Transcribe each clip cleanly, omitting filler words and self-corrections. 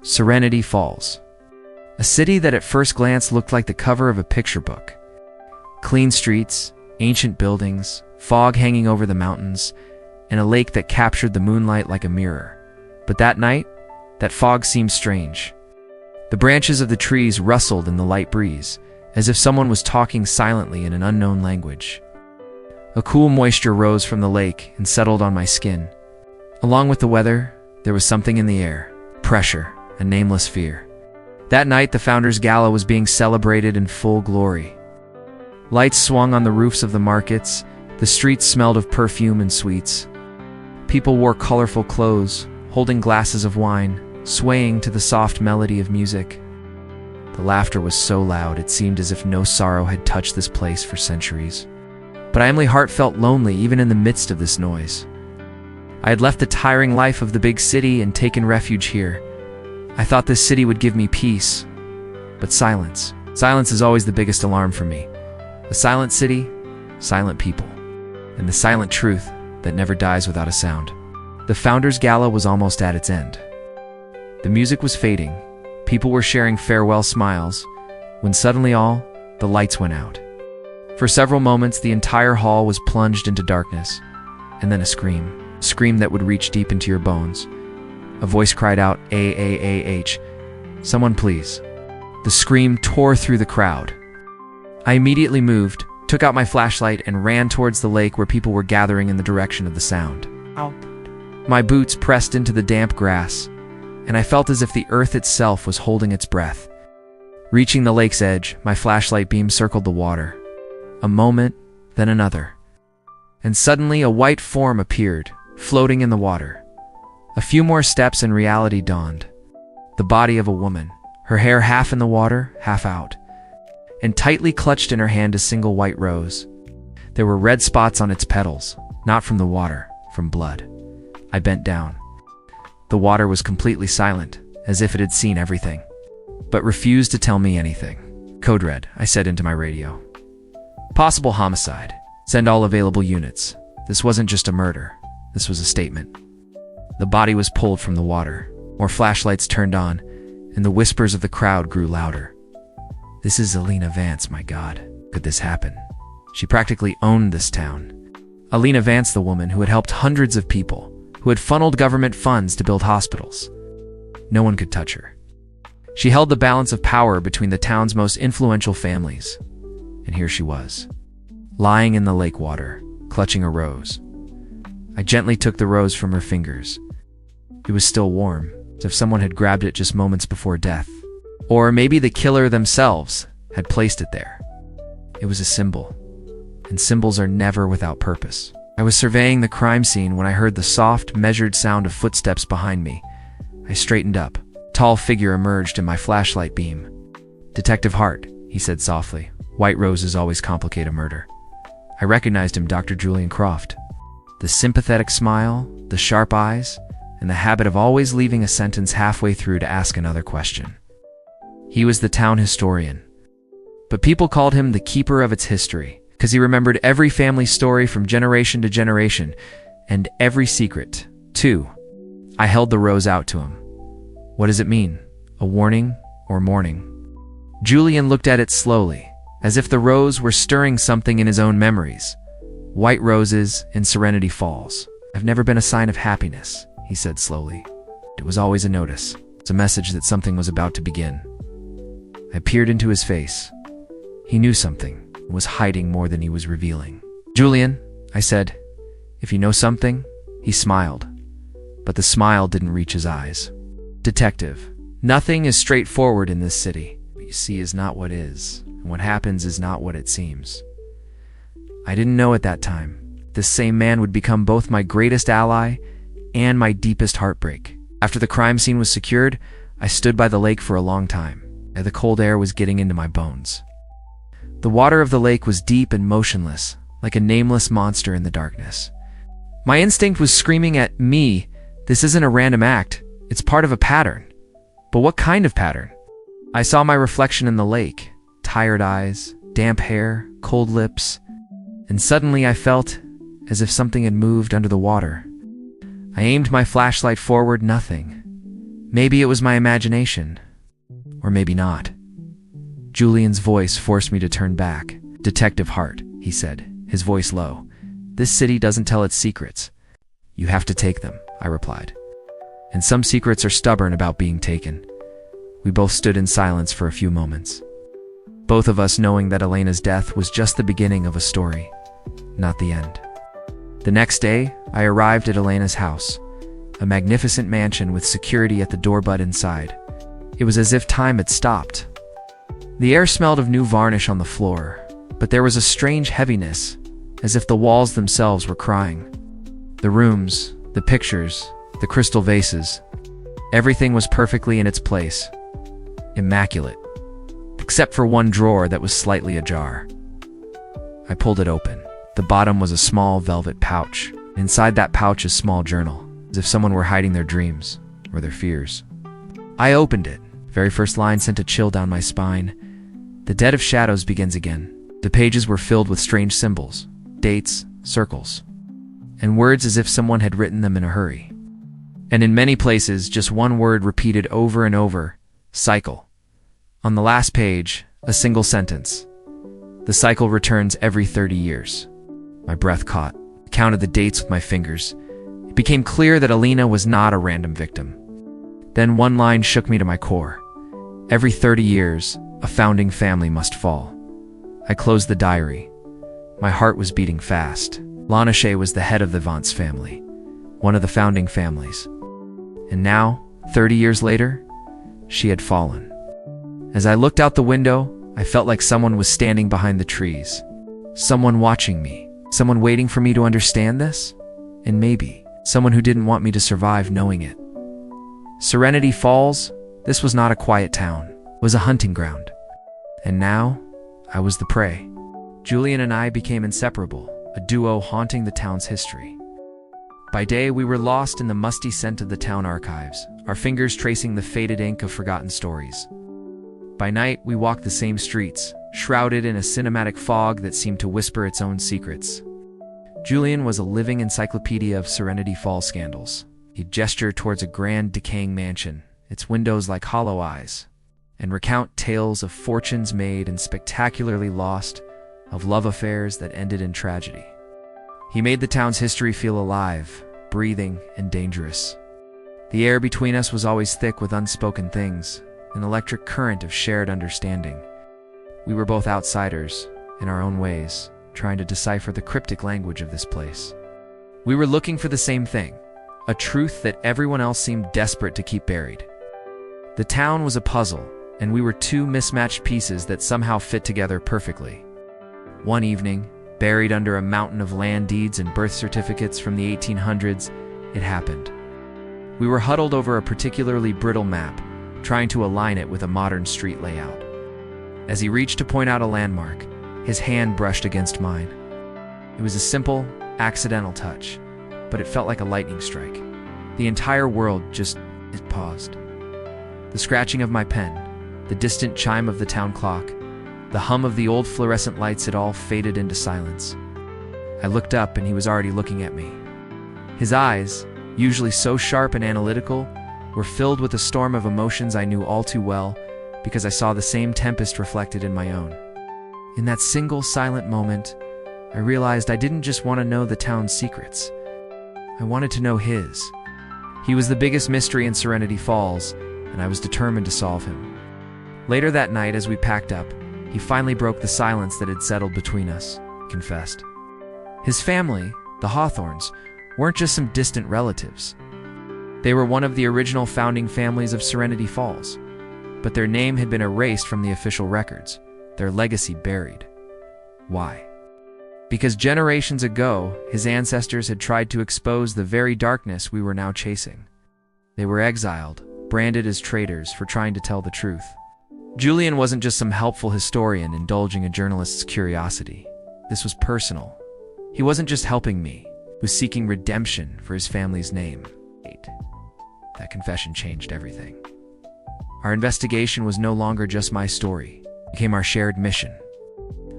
Serenity Falls. A city that at first glance looked like the cover of a picture book. Clean streets, ancient buildings, fog hanging over the mountains, and a lake that captured the moonlight like a mirror. But that night, that fog seemed strange. The branches of the trees rustled in the light breeze, as if someone was talking silently in an unknown language. A cool moisture rose from the lake and settled on my skin. Along with the weather, there was something in the air. Pressure, a nameless fear. That night, the Founders' Gala was being celebrated in full glory. Lights swung on the roofs of the markets, the streets smelled of perfume and sweets. People wore colorful clothes, holding glasses of wine, swaying to the soft melody of music. The laughter was so loud it seemed as if no sorrow had touched this place for centuries. But Emily Hart felt lonely even in the midst of this noise. I had left the tiring life of the big city and taken refuge here. I thought this city would give me peace, but silence. Silence is always the biggest alarm for me. A silent city, silent people, and the silent truth that never dies without a sound. The Founders' Gala was almost at its end. The music was fading, people were sharing farewell smiles, when suddenly the lights went out. For several moments, the entire hall was plunged into darkness, and then a scream that would reach deep into your bones. A voice cried out, "A-A-A-H, someone please." The scream tore through the crowd. I immediately moved, took out my flashlight, and ran towards the lake where people were gathering in the direction of the sound. Ow. My boots pressed into the damp grass, and I felt as if the earth itself was holding its breath. Reaching the lake's edge, my flashlight beam circled the water. A moment, then another. And suddenly a white form appeared, floating in the water. A few more steps and reality dawned. The body of a woman, her hair half in the water, half out, and tightly clutched in her hand a single white rose. There were red spots on its petals, not from the water, from blood. I bent down. The water was completely silent, as if it had seen everything, but refused to tell me anything. "Code red," I said into my radio. "Possible homicide. Send all available units." This wasn't just a murder. This was a statement. The body was pulled from the water. More flashlights turned on, and the whispers of the crowd grew louder. "This is Elena Vance, my God. Could this happen? She practically owned this town." Elena Vance, the woman who had helped hundreds of people, who had funneled government funds to build hospitals. No one could touch her. She held the balance of power between the town's most influential families. And here she was, lying in the lake water, clutching a rose. I gently took the rose from her fingers. It was still warm, as if someone had grabbed it just moments before death. Or maybe the killer themselves had placed it there. It was a symbol, and symbols are never without purpose. I was surveying the crime scene when I heard the soft, measured sound of footsteps behind me. I straightened up. A tall figure emerged in my flashlight beam. "Detective Hart," he said softly. "White roses always complicate a murder." I recognized him, Dr. Julian Croft. The sympathetic smile, the sharp eyes, and the habit of always leaving a sentence halfway through to ask another question. He was the town historian, but people called him the keeper of its history, because he remembered every family story from generation to generation, and every secret, too. I held the rose out to him. "What does it mean? A warning or mourning?" Julian looked at it slowly, as if the rose were stirring something in his own memories. "White roses in Serenity Falls have never been a sign of happiness," he said slowly. "It was always a notice. It's a message that something was about to begin." I peered into his face. He knew something, and was hiding more than he was revealing. "Julian," I said, "if you know something." He smiled, but the smile didn't reach his eyes. "Detective, nothing is straightforward in this city. What you see is not what is, and what happens is not what it seems." I didn't know at that time. This same man would become both my greatest ally and my deepest heartbreak. After the crime scene was secured, I stood by the lake for a long time. The cold air was getting into my bones. The water of the lake was deep and motionless, like a nameless monster in the darkness. My instinct was screaming at me, "This isn't a random act, it's part of a pattern." But what kind of pattern? I saw my reflection in the lake, tired eyes, damp hair, cold lips, and suddenly I felt as if something had moved under the water. I aimed my flashlight forward, nothing. Maybe it was my imagination, or maybe not. Julian's voice forced me to turn back. "Detective Hart," he said, his voice low. "This city doesn't tell its secrets. You have to take them," I replied. "And some secrets are stubborn about being taken." We both stood in silence for a few moments, both of us knowing that Elena's death was just the beginning of a story, not the end. The next day, I arrived at Elena's house, a magnificent mansion with security at the door but inside. It was as if time had stopped. The air smelled of new varnish on the floor, but there was a strange heaviness, as if the walls themselves were crying. The rooms, the pictures, the crystal vases, everything was perfectly in its place, immaculate, except for one drawer that was slightly ajar. I pulled it open. The bottom was a small velvet pouch. Inside that pouch, a small journal, as if someone were hiding their dreams or their fears. I opened it. Very first line sent a chill down my spine. "The dead of shadows begins again." The pages were filled with strange symbols, dates, circles, and words as if someone had written them in a hurry. And in many places, just one word repeated over and over: cycle. On the last page, a single sentence: "The cycle returns every 30 years. My breath caught. I counted the dates with my fingers. It became clear that Elena was not a random victim. Then one line shook me to my core: "Every 30 years, a founding family must fall." I closed the diary. My heart was beating fast. Lanache was the head of the Vance family, one of the founding families. And now, 30 years later, she had fallen. As I looked out the window, I felt like someone was standing behind the trees. Someone watching me. Someone waiting for me to understand this. And maybe someone who didn't want me to survive knowing it. Serenity Falls, this was not a quiet town. It was a hunting ground. And now, I was the prey. Julian and I became inseparable, a duo haunting the town's history. By day, we were lost in the musty scent of the town archives, our fingers tracing the faded ink of forgotten stories. By night, we walked the same streets, shrouded in a cinematic fog that seemed to whisper its own secrets. Julian was a living encyclopedia of Serenity Falls scandals. He'd gesture towards a grand, decaying mansion, its windows like hollow eyes, and recount tales of fortunes made and spectacularly lost, of love affairs that ended in tragedy. He made the town's history feel alive, breathing, and dangerous. The air between us was always thick with unspoken things, an electric current of shared understanding. We were both outsiders, in our own ways, trying to decipher the cryptic language of this place. We were looking for the same thing, a truth that everyone else seemed desperate to keep buried. The town was a puzzle, and we were two mismatched pieces that somehow fit together perfectly. One evening, buried under a mountain of land deeds and birth certificates from the 1800s, it happened. We were huddled over a particularly brittle map, trying to align it with a modern street layout. As he reached to point out a landmark, his hand brushed against mine. It was a simple, accidental touch, but it felt like a lightning strike. The entire world it paused. The scratching of my pen, the distant chime of the town clock, the hum of the old fluorescent lights, it all faded into silence. I looked up and he was already looking at me. His eyes, usually so sharp and analytical, were filled with a storm of emotions I knew all too well because I saw the same tempest reflected in my own. In that single silent moment, I realized I didn't just want to know the town's secrets. I wanted to know his. He was the biggest mystery in Serenity Falls, and I was determined to solve him. Later that night, as we packed up, he finally broke the silence that had settled between us, confessed. His family, the Hawthorns, weren't just some distant relatives. They were one of the original founding families of Serenity Falls, but their name had been erased from the official records, their legacy buried. Why? Because generations ago, his ancestors had tried to expose the very darkness we were now chasing. They were exiled, branded as traitors for trying to tell the truth. Julian wasn't just some helpful historian indulging a journalist's curiosity. This was personal. He wasn't just helping me, he was seeking redemption for his family's name. That confession changed everything. Our investigation was no longer just my story. It became our shared mission.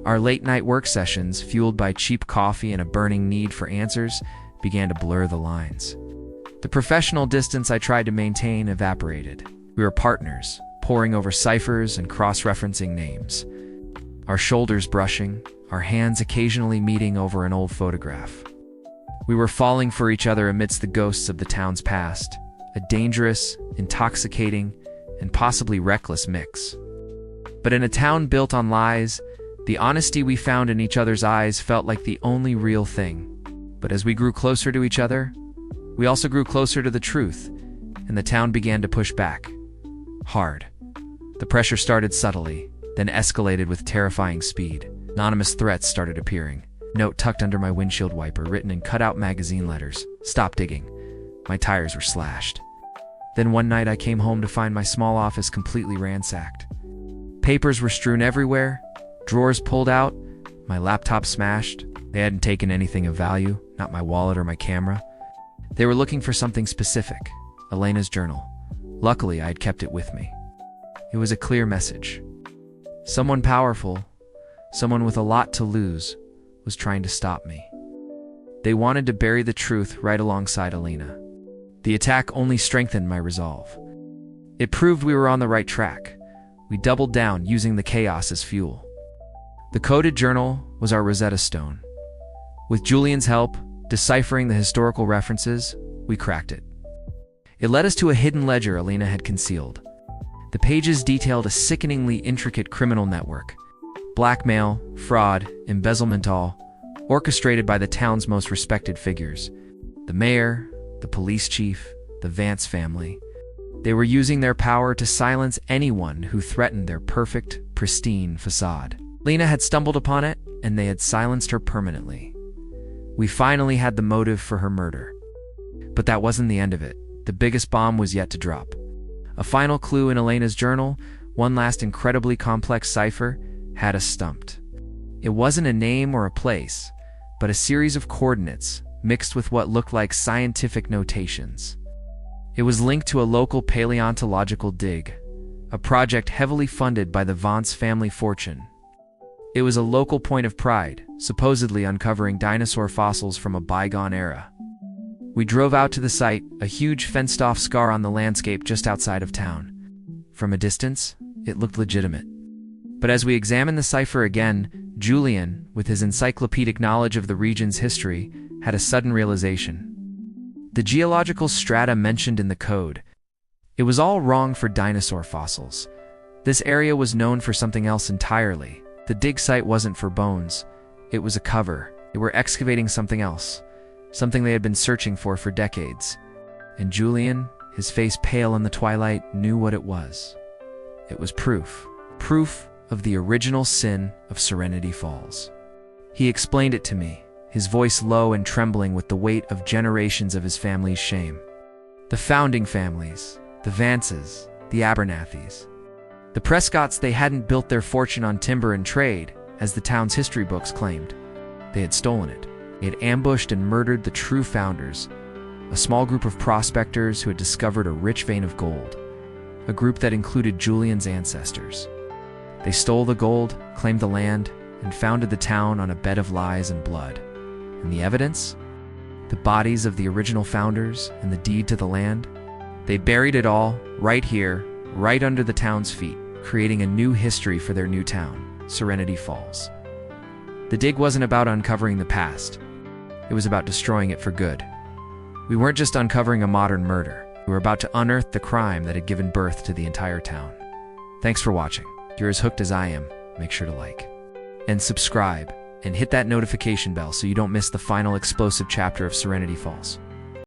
Our late-night work sessions, fueled by cheap coffee and a burning need for answers, began to blur the lines. The professional distance I tried to maintain evaporated. We were partners, poring over ciphers and cross-referencing names. Our shoulders brushing, our hands occasionally meeting over an old photograph. We were falling for each other amidst the ghosts of the town's past, a dangerous, intoxicating, and possibly reckless mix. But in a town built on lies, the honesty we found in each other's eyes felt like the only real thing. But as we grew closer to each other, we also grew closer to the truth, and the town began to push back. Hard. The pressure started subtly, then escalated with terrifying speed. Anonymous threats started appearing. Note tucked under my windshield wiper, written in cut-out magazine letters. Stop digging. My tires were slashed. Then one night I came home to find my small office completely ransacked. Papers were strewn everywhere, drawers pulled out, my laptop smashed. They hadn't taken anything of value, not my wallet or my camera. They were looking for something specific, Elena's journal. Luckily, I had kept it with me. It was a clear message. Someone powerful, someone with a lot to lose, was trying to stop me. They wanted to bury the truth right alongside Elena. The attack only strengthened my resolve. It proved we were on the right track. We doubled down, using the chaos as fuel. The coded journal was our Rosetta Stone. With Julian's help, deciphering the historical references, we cracked it. It led us to a hidden ledger Elena had concealed. The pages detailed a sickeningly intricate criminal network. Blackmail, fraud, embezzlement, all orchestrated by the town's most respected figures. The mayor, the police chief, the Vance family. They were using their power to silence anyone who threatened their perfect, pristine facade. Elena had stumbled upon it, and they had silenced her permanently. We finally had the motive for her murder. But that wasn't the end of it. The biggest bomb was yet to drop. A final clue in Elena's journal, one last incredibly complex cipher, had us stumped. It wasn't a name or a place, but a series of coordinates mixed with what looked like scientific notations. It was linked to a local paleontological dig, a project heavily funded by the Vance family fortune. It was a local point of pride, supposedly uncovering dinosaur fossils from a bygone era. We drove out to the site, a huge fenced-off scar on the landscape just outside of town. From a distance, it looked legitimate. But as we examined the cipher again, Julian, with his encyclopedic knowledge of the region's history, had a sudden realization. The geological strata mentioned in the code, it was all wrong for dinosaur fossils. This area was known for something else entirely. The dig site wasn't for bones. It was a cover. They were excavating something else, something they had been searching for decades. And Julian, his face pale in the twilight, knew what it was. It was proof of the original sin of Serenity Falls. He explained it to me, his voice low and trembling with the weight of generations of his family's shame. The founding families, the Vances, the Abernathys. The Prescotts, they hadn't built their fortune on timber and trade, as the town's history books claimed. They had stolen it. They had ambushed and murdered the true founders, a small group of prospectors who had discovered a rich vein of gold, a group that included Julian's ancestors. They stole the gold, claimed the land, and founded the town on a bed of lies and blood. And the evidence? The bodies of the original founders and the deed to the land? They buried it all, right here, right under the town's feet, creating a new history for their new town, Serenity Falls. The dig wasn't about uncovering the past. It was about destroying it for good. We weren't just uncovering a modern murder. We were about to unearth the crime that had given birth to the entire town. Thanks for watching. If you're as hooked as I am, make sure to like and subscribe and hit that notification bell so you don't miss the final explosive chapter of Serenity Falls.